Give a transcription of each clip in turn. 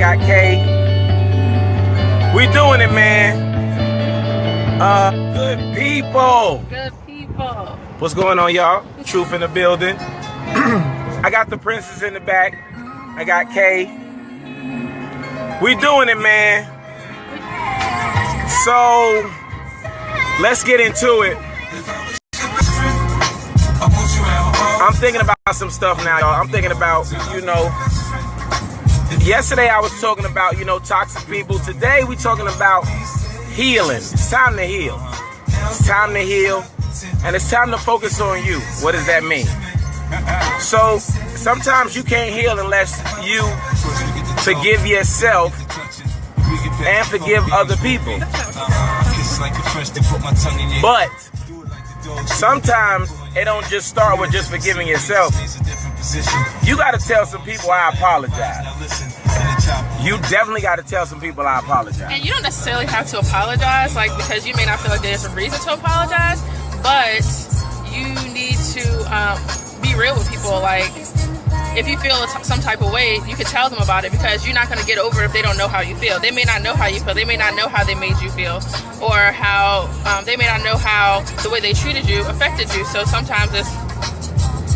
got Kay. We doing it, man. Good people. Good people. What's going on, y'all? Truth in the building. I got the princess in the back. I got Kay. We doing it, man. So let's get into it. I'm thinking about some stuff now, y'all. I'm thinking about, yesterday I was talking about, toxic people. Today we talking about healing. It's time to heal. It's time to heal. And it's time to focus on you. What does that mean? So sometimes you can't heal unless you forgive yourself and forgive other people. But sometimes it don't just start with just forgiving yourself. You got to tell some people I apologize. You definitely got to tell some people I apologize. And you don't necessarily have to apologize, because you may not feel like there's a reason to apologize, but you need to be real with people. Like, if you feel some type of way, you can tell them about it, because you're not going to get over it if they don't know how you feel. They may not know how you feel. They may not know how they made you feel, or how they may not know how the way they treated you affected you. So sometimes it's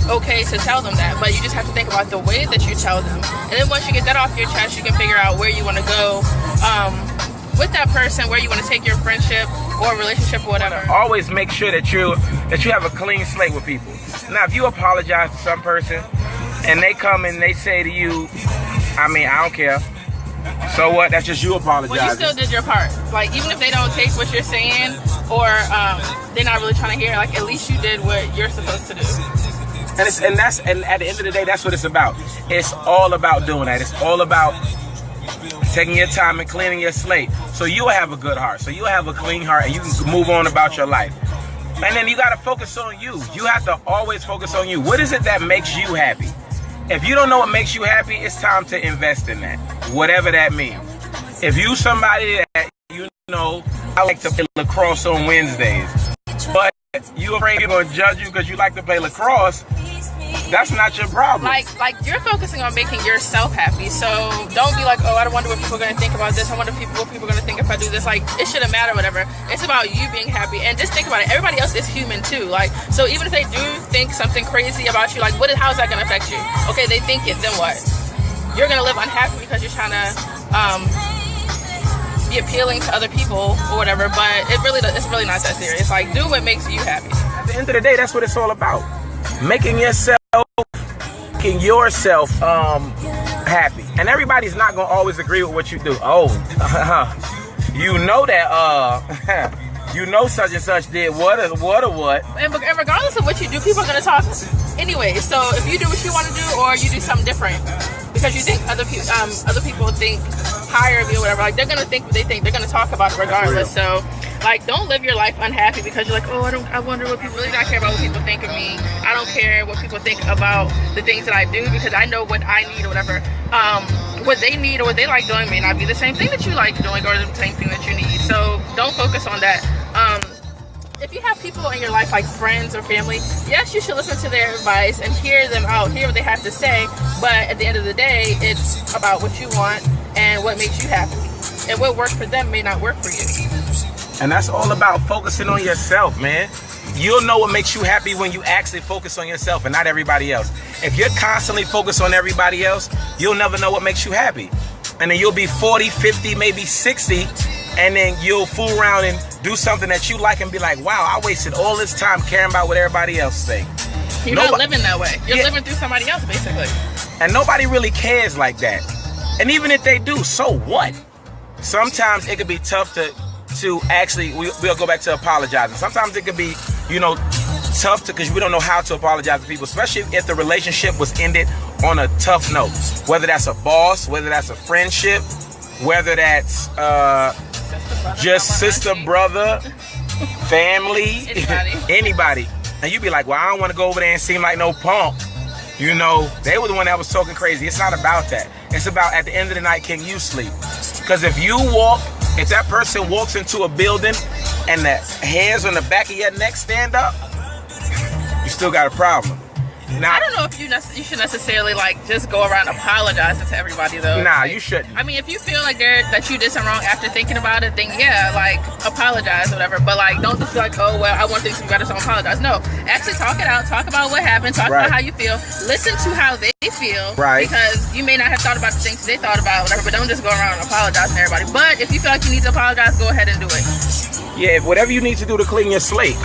okay to tell them that, but you just have to think about the way that you tell them. And then once you get that off your chest, you can figure out where you want to go with that person, where you want to take your friendship or relationship or whatever. Always make sure that you have a clean slate with people. Now, if you apologize to some person and they come and they say to you, I don't care. So what? That's just you apologizing. Well, you still did your part. Like, even if they don't take what you're saying, or they're not really trying to hear, at least you did what you're supposed to do. And at the end of the day, that's what it's about. It's all about doing that. It's all about taking your time and cleaning your slate, so you'll have a good heart, so you'll have a clean heart, and you can move on about your life. And then you got to focus on you. You have to always focus on you. What is it that makes you happy? If you don't know what makes you happy, it's time to invest in that, whatever that means. If you somebody that I like to play lacrosse on Wednesdays, but you afraid people gonna judge you because you like to play lacrosse, that's not your problem. Like you're focusing on making yourself happy. So don't be like, oh, I wonder what people are gonna think about this. I wonder what people are gonna think if I do this. It shouldn't matter, whatever. It's about you being happy. And just think about it. Everybody else is human too. So even if they do think something crazy about you, how is that gonna affect you? Okay, they think it, then what? You're gonna live unhappy because you're trying to be appealing to other people or whatever. But it's really not that serious. Do what makes you happy. At the end of the day, that's what it's all about. Making yourself happy. And everybody's not gonna always agree with what you do. Oh, such and such did what. And regardless of what you do, people are gonna talk anyway. So if you do what you want to do, or you do something different because you think other people think higher of you or whatever, they're gonna think what they think. They're gonna talk about it regardless. So don't live your life unhappy because you're I wonder what people really don't care about what people think of me. I don't care what people think about the things that I do, because I know what I need or whatever. What they need or what they like doing may not be the same thing that you like doing or the same thing that you need. So don't focus on that. If you have people in your life, like friends or family, yes, you should listen to their advice and hear them out, hear what they have to say. But at the end of the day, it's about what you want and what makes you happy. And what works for them may not work for you. And that's all about focusing on yourself, man. You'll know what makes you happy when you actually focus on yourself and not everybody else. If you're constantly focused on everybody else, you'll never know what makes you happy. And then you'll be 40, 50, maybe 60, and then you'll fool around and do something that you like and be like, wow, I wasted all this time caring about what everybody else thinks. You're not living that way. You're living through somebody else, basically. And nobody really cares like that. And even if they do, so what? Sometimes it could be tough to actually, we'll go back to apologizing. Sometimes it could be, tough because we don't know how to apologize to people, especially if the relationship was ended on a tough note. Whether that's a boss, whether that's a friendship, whether that's just sister, brother, family, anybody. And you be like, well, I don't want to go over there and seem like no punk. They were the one that was talking crazy. It's not about that. It's about, at the end of the night, can you sleep? Because if that person walks into a building and the hairs on the back of your neck stand up, you still got a problem. I don't know if you should necessarily like just go around apologizing to everybody though. Nah, like, you shouldn't. I mean, if you feel like that you did something wrong after thinking about it, then yeah, like apologize or whatever. But like, don't just be like, oh well, I want things to be better, so I apologize. No, actually talk it out. Talk about what happened. Talk about how you feel. Listen to how they feel. Right. Because you may not have thought about the things they thought about, whatever. But don't just go around apologizing to everybody. But if you feel like you need to apologize, go ahead and do it. Yeah, whatever you need to do to clean your slate,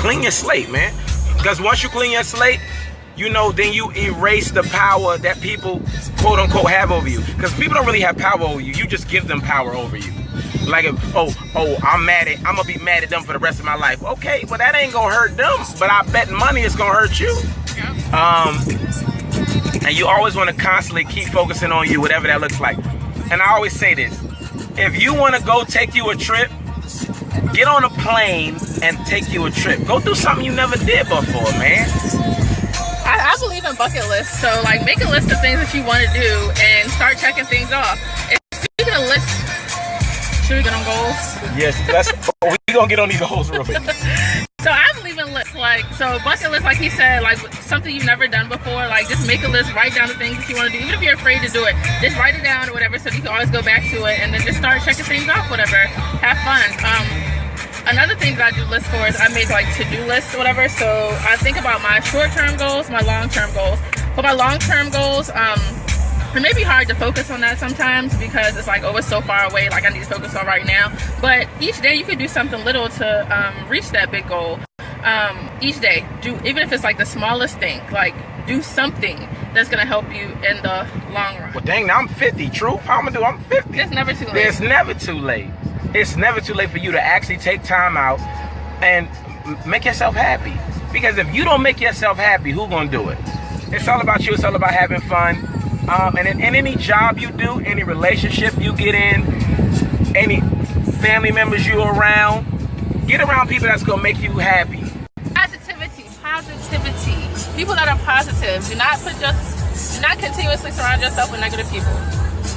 man. Because once you clean your slate, you know, then you erase the power that people, quote unquote, have over you. Because people don't really have power over you. You just give them power over you. Like, I'm gonna be mad at them for the rest of my life. Okay, well that ain't gonna hurt them, but I bet money it's gonna hurt you. And you always want to constantly keep focusing on you, whatever that looks like. And I always say this: if you want to go take you a trip, get on a plane and take you a trip. Go do something you never did before, man. I believe in bucket lists, so like make a list of things that you want to do and start checking things off. And speaking of lists, should we get on goals? Yes, we're gonna get on these goals real quick. So I believe in lists, like, so bucket list, like he said, like something you've never done before, like just make a list, write down the things that you want to do, even if you're afraid to do it, just write it down or whatever, so you can always go back to it, and then just start checking things off, whatever, have fun. Another thing that I do lists for is I make like to-do lists or whatever, so I think about my short-term goals, my long-term goals. For my long-term goals, it may be hard to focus on that sometimes because it's like, oh, it's so far away, like I need to focus on right now. But each day you could do something little to reach that big goal. Each day, even if it's like the smallest thing, like do something that's gonna help you in the long run. Well, dang, now I'm 50, truth. How am I gonna do? I'm 50. It's never too late. It's never too late. It's never too late for you to actually take time out and make yourself happy. Because if you don't make yourself happy, who's gonna do it? It's all about you. It's all about having fun. And in any job you do, any relationship you get in, any family members you around, get around people that's gonna make you happy. Positivity. People that are positive. Do not continuously surround yourself with negative people,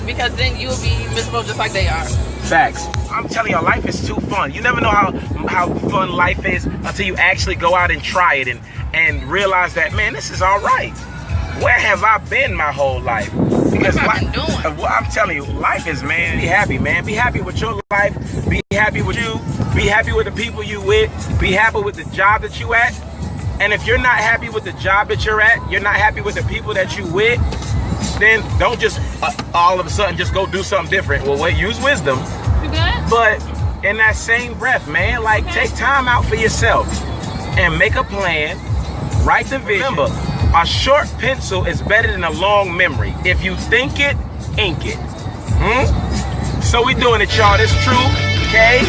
because then you'll be miserable just like they are. Facts. I'm telling you, life is too fun. You never know how fun life is until you actually go out and try it and realize that, man, this is all right. Where have I been my whole life? Because I'm telling you, life is, man, be happy, man. Be happy with your life. Be happy with you. Be happy with the people you with. Be happy with the job that you at. And if you're not happy with the job that you're at, you're not happy with the people that you with, then don't just all of a sudden just go do something different. Well, wait, use wisdom. You good? But in that same breath, man, like take time out for yourself and make a plan. Write the vision. Remember, a short pencil is better than a long memory. If you think it, ink it. So we doing it, y'all. This True, Kay.